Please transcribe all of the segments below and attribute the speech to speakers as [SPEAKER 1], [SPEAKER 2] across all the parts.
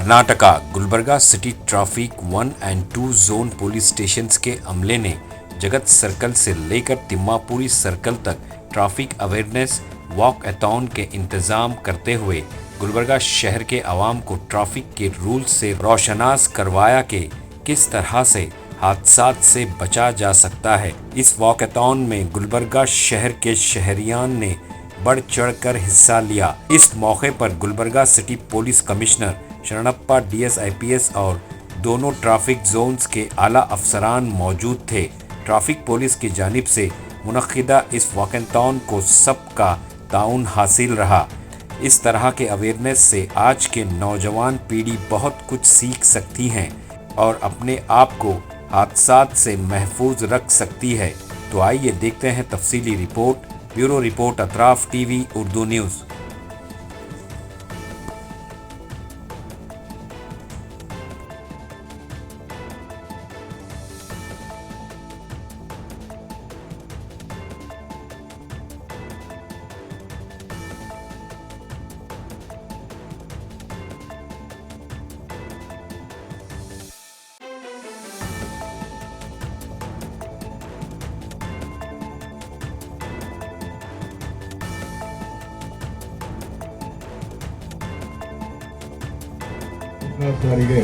[SPEAKER 1] Karnataka Gulbarga city traffic 1 and 2 zone police stations के अमले ने जगत सर्कल से लेकर तिम्मापुरी सर्कल तक ट्रैफिक अवेयरनेस वॉकएथॉन के इंतजाम करते हुए गुलबर्गा शहर के आवाम को ट्रैफिक के रूल्स से रोशनास करवाया कि किस तरह से हादसात से बचा जा सकता है। इस वॉकएथॉन में गुलबर्गा शहर के शहरियान ने बढ़ चढ़कर हिस्सा लिया। इस मौके पर Gulbarga city police commissioner Sharanappa DS IPS और दोनों ट्रैफिक जोन्स के आला अफसरान मौजूद थे। ट्रैफिक पुलिस की जानिब से मुनक्किदा इस वॉकएथॉन को सबका ताउन हासिल रहा। इस तरह के अवेयरनेस से आज के नौजवान पीढ़ी बहुत कुछ सीख सकती हैं और अपने आप को हादसात से महफूज रख सकती है। तो आइए देखते हैं तफसीली report. Bureau report Atraf TV Urdu news.
[SPEAKER 2] ಸಾರಿಗೆ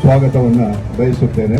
[SPEAKER 2] ಸ್ವಾಗತವನ್ನು ಬಯಸುತ್ತೇನೆ.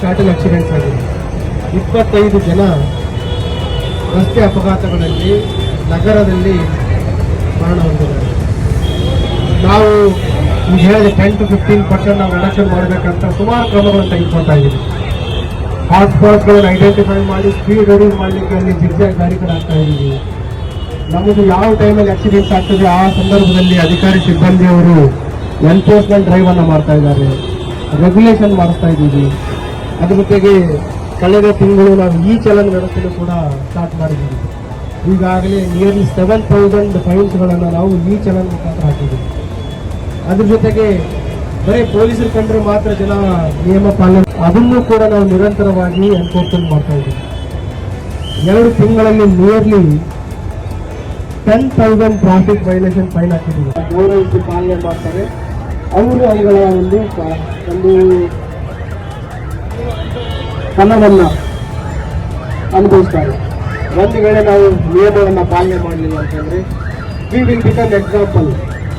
[SPEAKER 2] ಫ್ಯಾಟಲ್ ಆಕ್ಸಿಡೆಂಟ್ಸ್ ಆಗಿದೆ. 25 ಜನ ರಸ್ತೆ ಅಪಘಾತಗಳಲ್ಲಿ ನಗರದಲ್ಲಿ ಮರಣ ಹೊಂದಿದ್ದಾರೆ. ನಾವು ಈಗ ಹೇಳಿದ 10 to 15% ನಾವು ರಿಡಕ್ಷನ್ ಮಾಡಬೇಕಂತ ಸುಮಾರು ಕ್ರಮಗಳನ್ನು ತೆಗೆದುಕೊಳ್ತಾ ಇದ್ದೀವಿ. ಹಾಟ್ಸ್ಪಾಟ್ಗಳನ್ನು ಐಡೆಂಟಿಫೈ ಮಾಡಿ ಸ್ಪೀಡ್ ರೆಡ್ಯೂಸ್ ಮಾಡಲಿಕ್ಕೆ ಅಲ್ಲಿ ಜಿಗ್ಜಾಗ್ ಗಾಡಿಗಳಾಗ್ತಾ ಇದ್ದೀವಿ. ನಮ್ಮದು ಯಾವ ಟೈಮಲ್ಲಿ ಆಕ್ಸಿಡೆಂಟ್ಸ್ ಆಗ್ತದೆ ಆ ಸಂದರ್ಭದಲ್ಲಿ ಅಧಿಕಾರಿ ಸಿಬ್ಬಂದಿಯವರು ಎನ್ಫೋರ್ಸ್ಮೆಂಟ್ ಡ್ರೈವ್ ಅನ್ನು ಮಾಡ್ತಾ ಇದ್ದಾರೆ, ರೆಗ್ಯುಲೇಷನ್ ಮಾಡಿಸ್ತಾ ಇದ್ದೀವಿ. ಅದ್ರ ಜೊತೆಗೆ ಕಳೆದ ತಿಂಗಳು ನಾವು ಈ ಚಲನ್ ವ್ಯವಸ್ಥೆಯನ್ನು ಕೂಡ ಸ್ಟಾರ್ಟ್ ಮಾಡಿದ್ದೀವಿ. ಈಗಾಗಲೇ ನಿಯರ್ಲಿ 7,000 ಫೈನ್ಸ್ಗಳನ್ನು ನಾವು ಈ ಚಲನ್ ಮುಖಾಂತರ ಹಾಕಿದ್ದೀವಿ. ಅದ್ರ ಜೊತೆಗೆ ಬರೀ ಪೊಲೀಸರು ಕಂಡ್ರೆ ಮಾತ್ರ ಜನ ನಿಯಮ ಪಾಲನೆ ಅದನ್ನು ಕೂಡ ನಾವು ನಿರಂತರವಾಗಿ ಎನ್ಫೋರ್ಸ್ಮೆಂಟ್ ಮಾಡ್ತಾ ಇದ್ದೀವಿ. 2 ತಿಂಗಳಲ್ಲಿ ನಿಯರ್ಲಿ 10,000 ಟ್ರಾಫಿಕ್ ವೈಲೇಷನ್ ಫೈನ್ ಹಾಕಿದ್ದೀವಿ. ಗೌರವಿಸಿ ಪಾಲನೆ ಮಾಡ್ತಾರೆ. ಅವರು ಅವುಗಳ ಒಂದು ಕ್ರಮವನ್ನು ಅನುಭವಿಸ್ತಾರೆ. ಒಂದು ವೇಳೆ ನಾವು ನಿಯಮವನ್ನು ಪಾಲನೆ ಮಾಡಲಿಲ್ಲ ಅಂತಂದರೆ ವಿ ವಿಲ್ ಬಿಕಮ್ ಎಕ್ಸಾಂಪಲ್.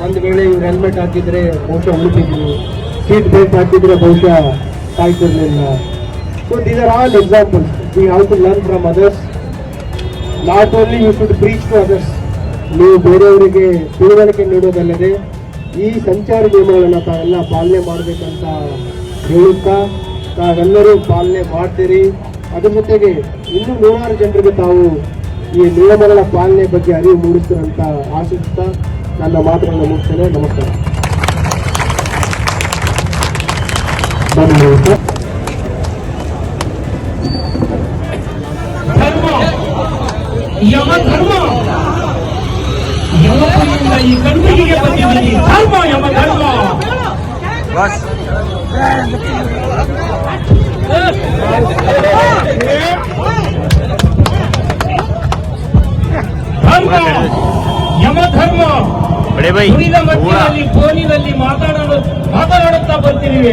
[SPEAKER 2] ಒಂದು ವೇಳೆ ಇವ್ರು ಹೆಲ್ಮೆಟ್ ಹಾಕಿದರೆ ಬಹುಶಃ ಉಳಿತಿದ್ರು, ಸೀಟ್ ಬೆಲ್ಟ್ ಹಾಕಿದರೆ ಬಹುಶಃ ಸಾಯ್ತಿರಲಿಲ್ಲ. So these are all examples. We have to learn from others. Not only you should preach to others. ನೀವು ಬೇರೆಯವರಿಗೆ ತಿಳುವಳಿಕೆ ನೀಡೋದಲ್ಲದೆ ಈ ಸಂಚಾರಿ ನಿಯಮಗಳನ್ನು ತಾವೆಲ್ಲ ಪಾಲನೆ ಮಾಡಬೇಕಂತ ಹೇಳುತ್ತಾ ತಾವೆಲ್ಲರೂ ಪಾಲನೆ ಮಾಡ್ತೀರಿ. ಅದ್ರ ಜೊತೆಗೆ ಇನ್ನೂ 100 ಜನರಿಗೆ ತಾವು ಈ ನಿಯಮಗಳ ಪಾಲನೆ ಬಗ್ಗೆ ಅರಿವು ಮೂಡಿಸ್ತೀರಂತ ಆಶಿಸ್ತಾ ನನ್ನ ಮಾತುಗಳನ್ನು ಮುಗಿಸ್ತೇನೆ. ನಮಸ್ಕಾರ.
[SPEAKER 3] ಈ ಕಣ್ಣಿಗೆ ಬಂದಿದ್ದೀರಿ. ಧರ್ಮ ಎಂಬ ಧರ್ಮ ಧರ್ಮ ಯಮಧರ್ಮ ಉಳಿದ ಮಧ್ಯದಲ್ಲಿ ಫೋನಿನಲ್ಲಿ ಮಾತನಾಡುತ್ತಾ ಬರ್ತೀವಿ.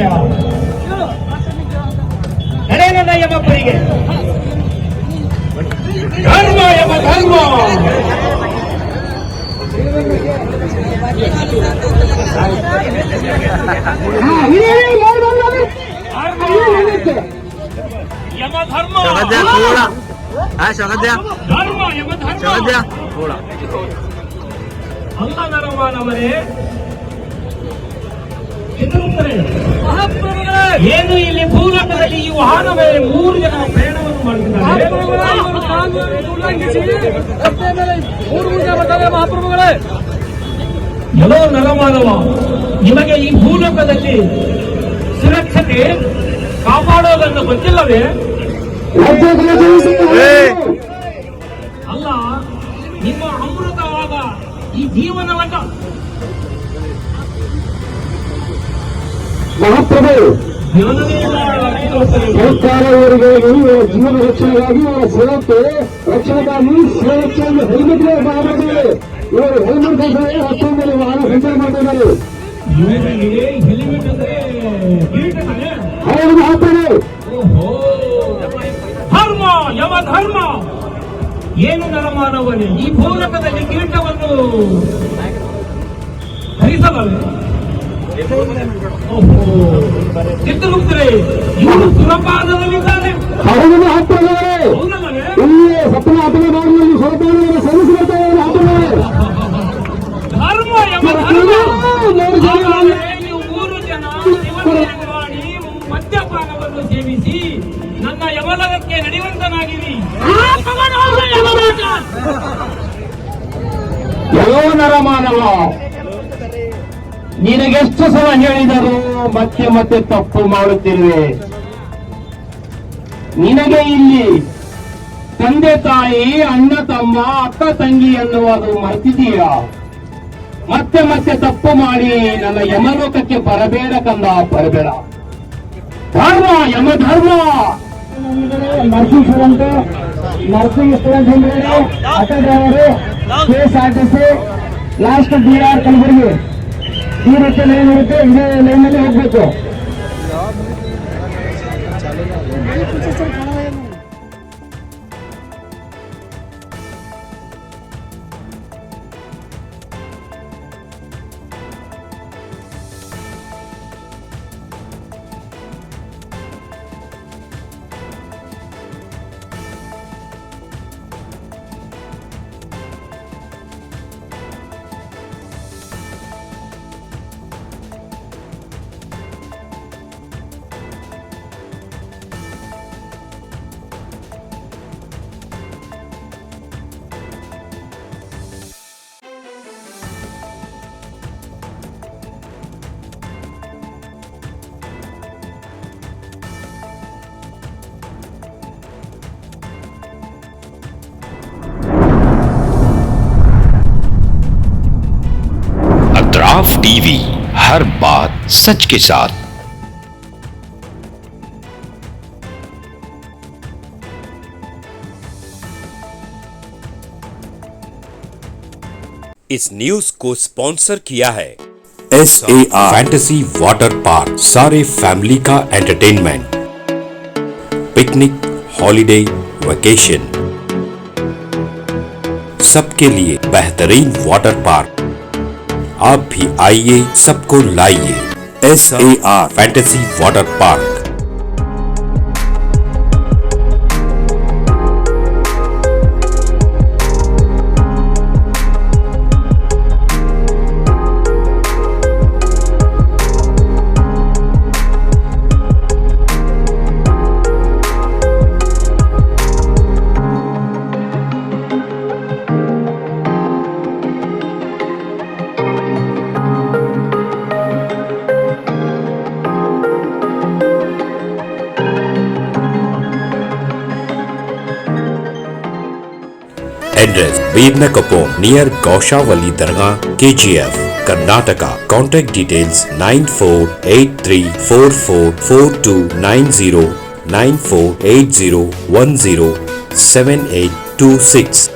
[SPEAKER 3] ನಡೆ ನನ್ನ ಯಮಪ್ಪರಿಗೆ. ಧರ್ಮ ಯಮಧರ್ಮ ಯಮಧರ್ಮ ಧರ್ಮ ಎಂಬ ಧರ್ಮ ಅಲ್ಲ ನರಮಾನವರೇ. ಏನು ಇಲ್ಲಿ ಭೂಲೋಕದಲ್ಲಿ ಈ ವಾಹನ ಮೇಲೆ 3 ಜನ ಪ್ರಯಾಣವನ್ನು ಮಾಡುತ್ತಿದ್ದಾರೆ. ಎಲ್ಲೋ ನರಮಾನವ, ನಿಮಗೆ ಈ ಭೂಲೋಕದಲ್ಲಿ ಸುರಕ್ಷತೆ ಕಾಪಾಡೋದನ್ನು ಗೊತ್ತಿಲ್ಲವೇ? ಅಲ್ಲ, ನಿಮ್ಮ ಅಮೃತವಾದ ಈ ಜೀವನವನ್ನು
[SPEAKER 2] ಮಹಾಪ್ರಭು ಸರ್ಕಾರ ಇವರಿಗೆ ಜೀವನ ರಕ್ಷಣೆಗಾಗಿ ಇವರ ಸೇವಕ್ಕೆ ರಕ್ಷಣೆಗಾಗಿ ಸೇವಕ್ಕಾಗಿ ಹೆಲ್ಮೆಟ್ ಮಾಡಬೇಕು. ಇವರು ಹೆಲ್ಮೆಟ್ ಅಷ್ಟೊಂದಲ್ಲಿ ವಾಹನ ಸಂಚಾರ ಮಾಡ್ತಿದ್ದಾರೆ.
[SPEAKER 3] ಹೆಲ್ಮೆಟ್ ಅಂದ್ರೆ
[SPEAKER 2] ಹೌದು ಮಹಾಪ್ರಭು.
[SPEAKER 3] ಧರ್ಮ ಯಮ ಧರ್ಮ ಏನು ನರಮಾನವನೇ, ಈ ಭೂಲಕದಲ್ಲಿ ಕಿರೀಟವನ್ನು ಧರಿಸಬಲ್ಲ. ಚಿತ್ರಗುಪ್ತರೇ, ಇವರು ಸುರಪಾದದಲ್ಲಿದ್ದಾರೆ.
[SPEAKER 2] ಹೌದು ಮಹಾಪ್ರಭು. ಇಲ್ಲಿ ಸಪ್ತಮ ಅಪನ ಮಾಡುವಲ್ಲಿ ಸ್ವರಪಾದವನ್ನು ಸಲ್ಲಿಸಿರುತ್ತಾರೆ ಮಹಾಪ್ರಭು.
[SPEAKER 3] ಧರ್ಮ ಯಮ ಧರ್ಮ. ನೀವು 3 ಜನ ನಿಮಂತ್ರಣ ಮಾಡಿ ಮದ್ಯಪಾನವನ್ನು ಸೇವಿಸಿ ನನ್ನ ಯಮಲೋಕಕ್ಕೆ ನಡೆಯುವಂತನಾಗಿರಿ.
[SPEAKER 2] ಎಲ್ಲೋ ನರಮಾನವ, ನಿನಗೆಷ್ಟು ಸಲ ಹೇಳಿದರೂ ಮತ್ತೆ ಮತ್ತೆ ತಪ್ಪು ಮಾಡುತ್ತಿರುವೆ. ನಿನಗೆ ಇಲ್ಲಿ ತಂದೆ ತಾಯಿ, ಅಣ್ಣ ತಮ್ಮ, ಅಕ್ಕ ತಂಗಿ ಎನ್ನುವುದು ಮರ್ತಿದ್ದೀಯಾ? ಮತ್ತೆ ಮತ್ತೆ ತಪ್ಪು ಮಾಡಿ ನನ್ನ ಯಮಲೋಕಕ್ಕೆ ಬರಬೇಡ ಕಂದ, ಬರಬೇಡ. ಧರ್ಮ ಯಮ ಧರ್ಮ. ನರ್ಸಿಂಗ್ ಸ್ಟೂಡೆಂಟ್, ನರ್ಸಿಂಗ್ ಸ್ಟೂಡೆಂಟ್ ಹಿಂದ್ಗಡೆ auto driver, KSRTC last DR Kalaburagi. ಈ ರೀತಿ ಲೈನ್ ಇರುತ್ತೆ, ಇದೇ ಲೈನಲ್ಲಿ ಹೋಗ್ಬೇಕು.
[SPEAKER 4] टीवी, हर बात सच के साथ।
[SPEAKER 1] इस न्यूज को स्पॉन्सर किया है SAR फैंटेसी वाटर पार्क। सारे फैमिली का एंटरटेनमेंट, पिकनिक, हॉलिडे, वेकेशन, सबके लिए बेहतरीन वाटर पार्क। आप भी आइए, सबको लाइए। SAR fantasy water park. Address Veernakapom near Gaushavali Dargah, KGF, Karnataka. Contact details 9483444290 9480107826.